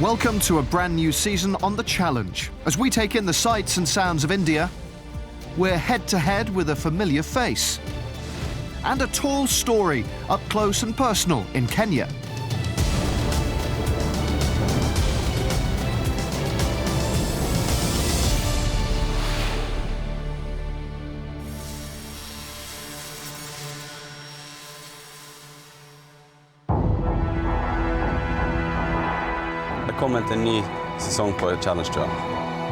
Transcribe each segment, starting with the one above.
Welcome to a brand new season on The Challenge. As we take in the sights and sounds of India, we're head-to-head with a familiar face. And a tall story, up close and personal, in Kenya. Välkommen till en ny säsong på Challenge Tour.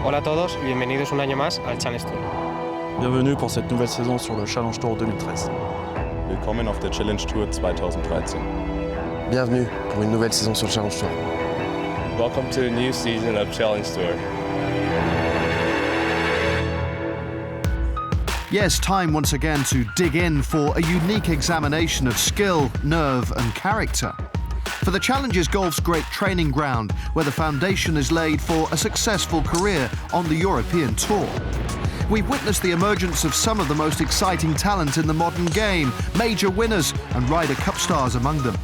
Hola a todos y bienvenidos un año más al Challenge Tour. Bienvenue pour cette nouvelle saison sur le Challenge Tour 2013. Willkommen auf der Challenge Tour 2013. Bienvenue pour une nouvelle saison sur le Challenge Tour. Welcome to a new season of Challenge Tour. Yes, time once again to dig in for a unique examination of skill, nerve and character. For the Challenge is golf's great training ground, where the foundation is laid for a successful career on the European Tour. We've witnessed the emergence of some of the most exciting talent in the modern game, major winners and Ryder Cup stars among them.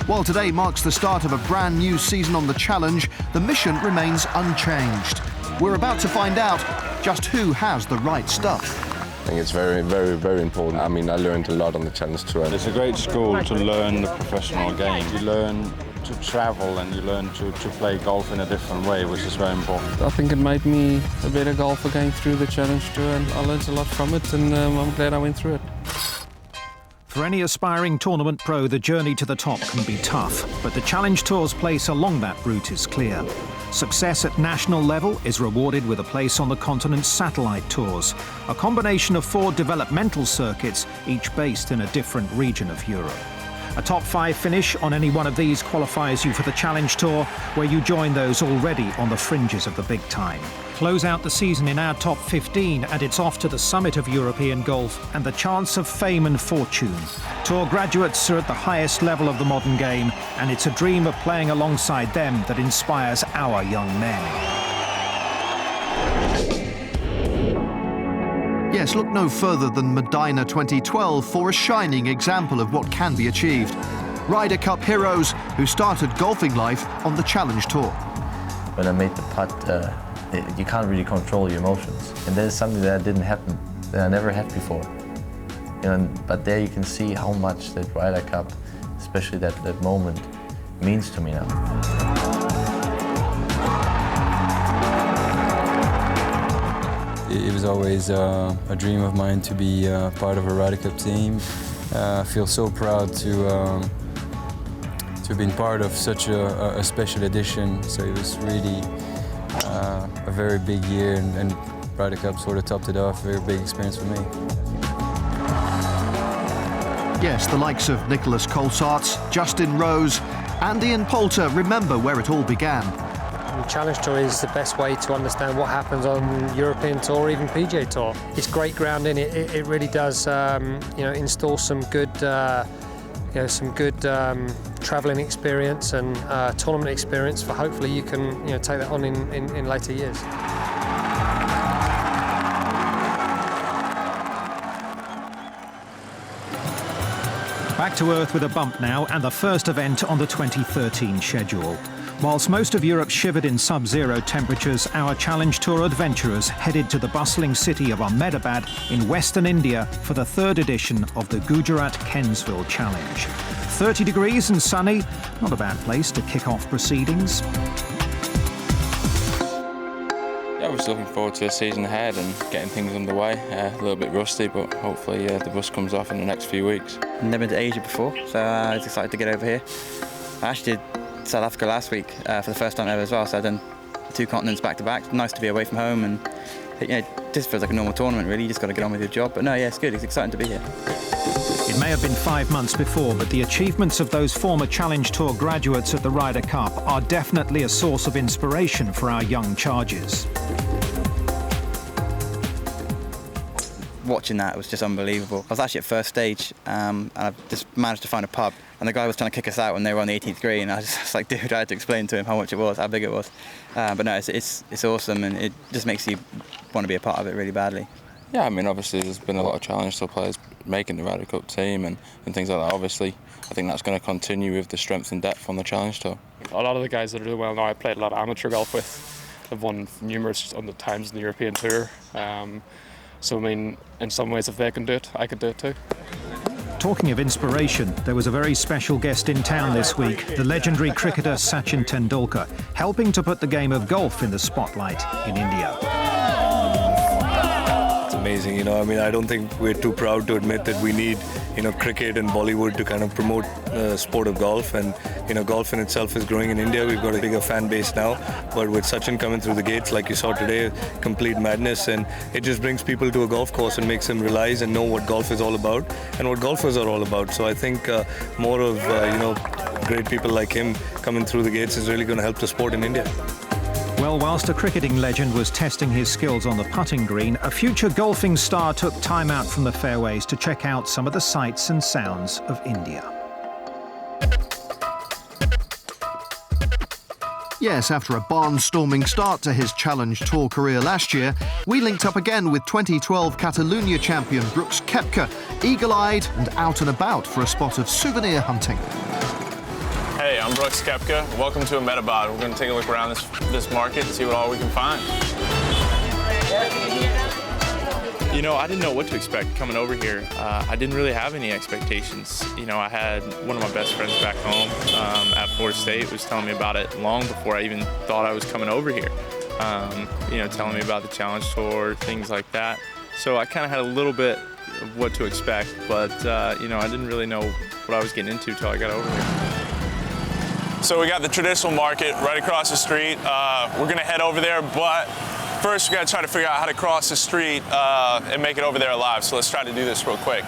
While today marks the start of a brand new season on the Challenge, the mission remains unchanged. We're about to find out just who has the right stuff. I think it's very, very, very important. I mean, I learned a lot on the Challenge Tour. It's a great school to learn the professional game. You learn to travel and you learn to play golf in a different way, which is very important. I think it made me a better golfer going through the Challenge Tour, and I learned a lot from it, and I'm glad I went through it. For any aspiring tournament pro, the journey to the top can be tough, but the Challenge Tour's place along that route is clear. Success at national level is rewarded with a place on the continent's satellite tours, a combination of 4 developmental circuits, each based in a different region of Europe. A top 5 finish on any one of these qualifies you for the Challenge Tour, where you join those already on the fringes of the big time. Close out the season in our top 15 and it's off to the summit of European golf and the chance of fame and fortune. Tour graduates are at the highest level of the modern game, and it's a dream of playing alongside them that inspires our young men. Yes, look no further than Medina 2012 for a shining example of what can be achieved. Ryder Cup heroes who started golfing life on the Challenge Tour. When I made the putt, you can't really control your emotions. And there's something that didn't happen, that I never had before. You know, but there you can see how much that Ryder Cup, especially that moment, means to me now. It was always a dream of mine to be part of a Ryder Cup team. I feel so proud to have been part of such a special edition. So it was really a very big year, and Ryder Cup sort of topped it off. A very big experience for me. Yes, the likes of Nicholas Colsaerts, Justin Rose and Ian Poulter remember where it all began. The Challenge Tour is the best way to understand what happens on European Tour or even PGA Tour. It's great grounding. It really does install some good travelling experience and tournament experience for hopefully you can take that on in later years. Back to earth with a bump now, and the first event on the 2013 schedule. Whilst most of Europe shivered in sub-zero temperatures, our Challenge Tour adventurers headed to the bustling city of Ahmedabad in western India for the 3rd edition of the Gujarat-Kensville Challenge. 30 degrees and sunny, not a bad place to kick off proceedings. Yeah, we're just looking forward to the season ahead and getting things underway. A little bit rusty, but hopefully the rust comes off in the next few weeks. Never been to Asia before, so I was excited to get over here. I actually did South Africa last week for the first time ever as well, so I've done 2 continents back to back. Nice to be away from home, and it just feels like a normal tournament really. You just got to get on with your job. But no, yeah, it's good. It's exciting to be here. It may have been 5 months before, but the achievements of those former Challenge Tour graduates at the Ryder Cup are definitely a source of inspiration for our young chargers. Watching that was just unbelievable. I was actually at first stage, and I just managed to find a pub, and the guy was trying to kick us out when they were on the 18th green. I was just like, dude, I had to explain to him how much it was, how big it was. But no, it's awesome, and it just makes you want to be a part of it really badly. Yeah, I mean, obviously there's been a lot of Challenge Tour players making the Ryder Cup team and things like that. Obviously, I think that's going to continue with the strength and depth on the Challenge Tour. A lot of the guys that are doing well now, I played a lot of amateur golf with. I've won numerous times in the European Tour. So I mean, in some ways, if they can do it, I could do it too. Talking of inspiration, there was a very special guest in town this week, the legendary cricketer Sachin Tendulkar, helping to put the game of golf in the spotlight in India. It's amazing, you know, I mean, I don't think we're too proud to admit that we need, you know, cricket and Bollywood to kind of promote the sport of golf. And, you know, golf in itself is growing in India. We've got a bigger fan base now. But with Sachin coming through the gates, like you saw today, complete madness. And it just brings people to a golf course and makes them realize and know what golf is all about and what golfers are all about. So I think more of, you know, great people like him coming through the gates is really going to help the sport in India. Well, whilst a cricketing legend was testing his skills on the putting green, a future golfing star took time out from the fairways to check out some of the sights and sounds of India. Yes, after a barnstorming start to his Challenge Tour career last year, we linked up again with 2012 Catalunya champion Brooks Koepka, eagle-eyed and out and about for a spot of souvenir hunting. Hey, I'm Brooks Koepka. Welcome to Ahmedabad. We're going to take a look around this market and see what all we can find. You know, I didn't know what to expect coming over here. I didn't really have any expectations. You know, I had one of my best friends back home at Florida State was telling me about it long before I even thought I was coming over here. You know, telling me about the Challenge Tour, things like that. So I kind of had a little bit of what to expect, but, you know, I didn't really know what I was getting into until I got over here. So we got the traditional market right across the street. We're gonna head over there, but first we gotta try to figure out how to cross the street and make it over there alive. So let's try to do this real quick.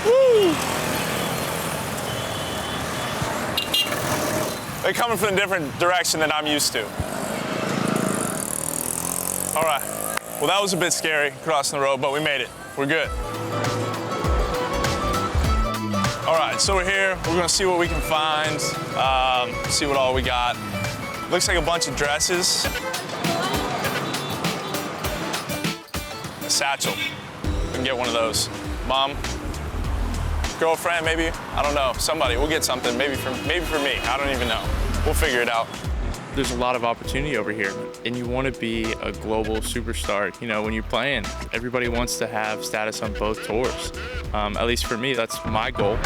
Woo! They're coming from a different direction than I'm used to. All right, well that was a bit scary crossing the road, but we made it, we're good. All right, so we're here. We're gonna see what we can find, see what all we got. Looks like a bunch of dresses. A satchel. We can get one of those. Mom, girlfriend, maybe? I don't know. Somebody. We'll get something. Maybe for me. I don't even know. We'll figure it out. There's a lot of opportunity over here, and you want to be a global superstar. You know, when you're playing, everybody wants to have status on both tours. At least for me, that's my goal.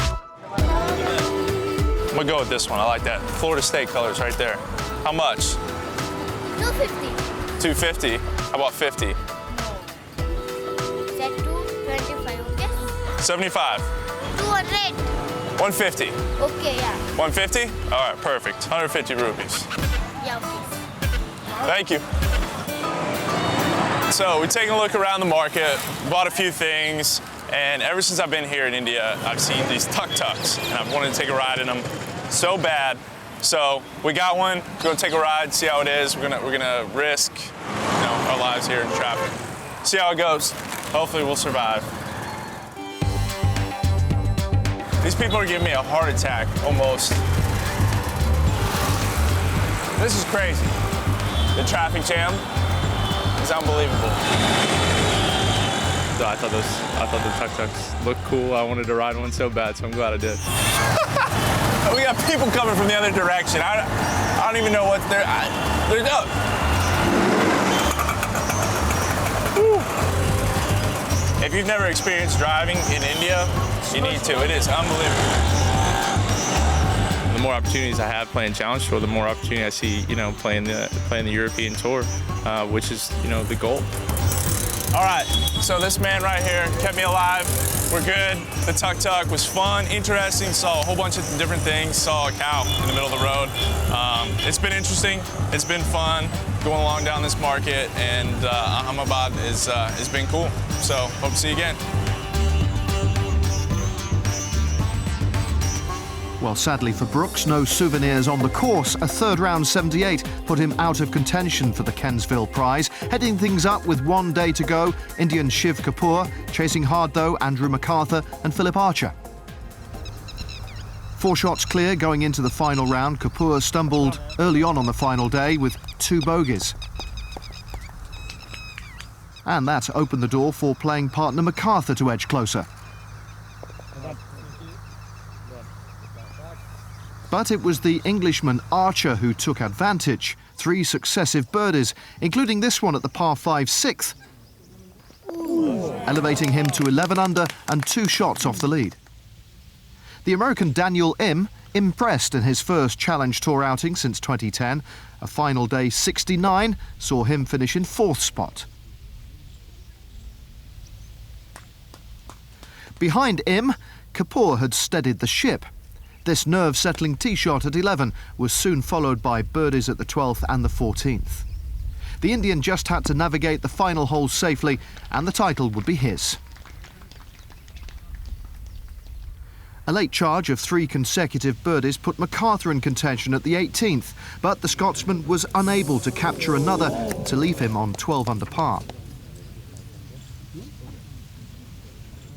I'm gonna go with this one. I like that. Florida State colors right there. How much? 250. 250. How about 50? Is that 225, okay? 75. 200. 150. Okay, yeah. 150? All right, perfect. 150 rupees. Yeah, please. Thank you. So we're taking a look around the market, bought a few things, and ever since I've been here in India, I've seen these tuk-tuks, and I've wanted to take a ride in them so bad. So we got one, we're gonna take a ride, see how it is. We're gonna risk, you know, our lives here in traffic. See how it goes. Hopefully we'll survive. These people are giving me a heart attack, almost. This is crazy. The traffic jam is unbelievable. So I thought the tuk-tuks looked cool. I wanted to ride one so bad, so I'm glad I did. We got people coming from the other direction. I don't even know what they're up. If you've never experienced driving in India, you need to. It is unbelievable. The more opportunities I have playing Challenge Tour, the more opportunity I see, you know, playing the European Tour, which is, you know, the goal. All right, so this man right here kept me alive. We're good. The tuk-tuk was fun, interesting. Saw a whole bunch of different things. Saw a cow in the middle of the road. It's been interesting. It's been fun going along down this market, and Ahmedabad has been cool. So hope to see you again. Well, sadly for Brooks, no souvenirs on the course. A third round 78 put him out of contention for the Kensville prize. Heading things up with 1 day to go, Indian Shiv Kapoor. Chasing hard, though, Andrew MacArthur and Philip Archer. 4 shots clear going into the final round. Kapoor stumbled early on the final day with 2 bogeys. And that opened the door for playing partner MacArthur to edge closer. But it was the Englishman Archer who took advantage. 3 successive birdies, including this one at the par 5 6th, elevating him to 11 under and 2 shots off the lead. The American Daniel Im impressed in his first Challenge Tour outing since 2010. A final day 69 saw him finish in 4th spot. Behind Im, Kapoor had steadied the ship. This nerve-settling tee shot at 11 was soon followed by birdies at the 12th and the 14th. The Indian just had to navigate the final hole safely, and the title would be his. A late charge of 3 consecutive birdies put MacArthur in contention at the 18th, but the Scotsman was unable to capture another to leave him on 12 under par.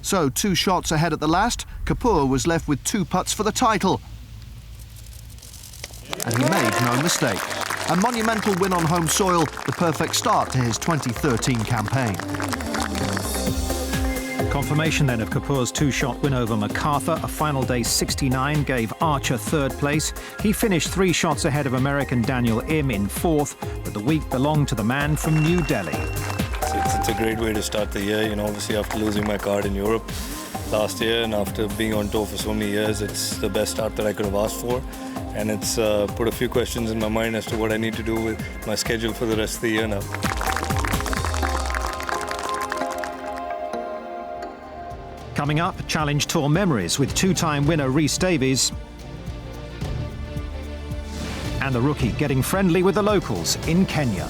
So 2 shots ahead at the last, Kapoor was left with 2 putts for the title. And he made no mistake. A monumental win on home soil, the perfect start to his 2013 campaign. Confirmation then of Kapoor's 2-shot win over MacArthur. A final day 69 gave Archer 3rd place. He finished 3 shots ahead of American Daniel Im in 4th, but the week belonged to the man from New Delhi. It's a great way to start the year, you know, obviously after losing my card in Europe last year and after being on tour for so many years, it's the best start that I could have asked for. And it's put a few questions in my mind as to what I need to do with my schedule for the rest of the year now. Coming up, Challenge Tour memories with 2-time winner Rhys Davies and the rookie getting friendly with the locals in Kenya.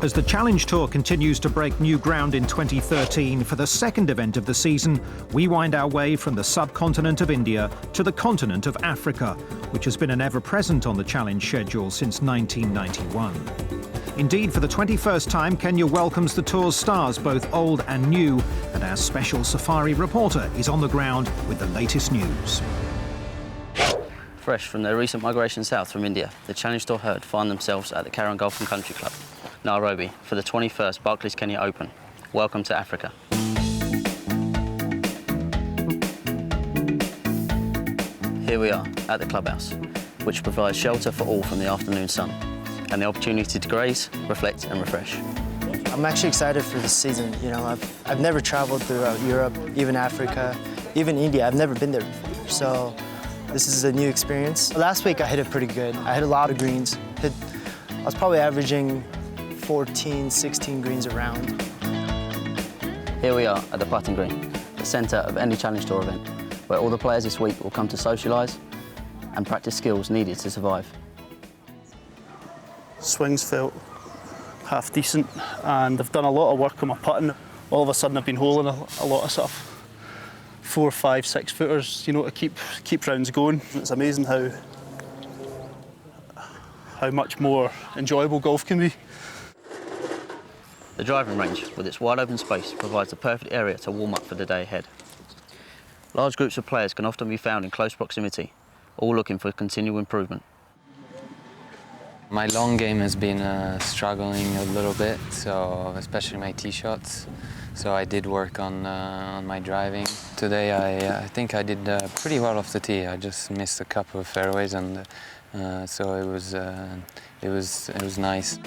As the Challenge Tour continues to break new ground in 2013 for the second event of the season, we wind our way from the subcontinent of India to the continent of Africa, which has been an ever-present on the Challenge schedule since 1991. Indeed, for the 21st time, Kenya welcomes the Tour's stars, both old and new, and our special safari reporter is on the ground with the latest news. Fresh from their recent migration south from India, the Challenge Tour herd find themselves at the Karen Golf and Country Club, Nairobi, for the 21st Barclays Kenya Open. Welcome to Africa. Here we are at the clubhouse, which provides shelter for all from the afternoon sun, and the opportunity to graze, reflect and refresh. I'm actually excited for this season. You know, I've never traveled throughout Europe, even Africa, even India. I've never been there before, so this is a new experience. Last week I hit it pretty good. I hit a lot of greens. I was probably averaging 14, 16 greens around. Here we are at the putting green, the centre of any Challenge Tour event, where all the players this week will come to socialise and practice skills needed to survive. Swings felt half decent, and I've done a lot of work on my putting. All of a sudden I've been holing a lot of stuff. 4, 5, 6 footers, you know, to keep rounds going. It's amazing how much more enjoyable golf can be. The driving range, with its wide open space, provides the perfect area to warm up for the day ahead. Large groups of players can often be found in close proximity, all looking for continual improvement. My long game has been struggling a little bit, so especially my tee shots. So I did work on my driving. Today I think I did pretty well off the tee. I just missed a couple of fairways, and so it was nice.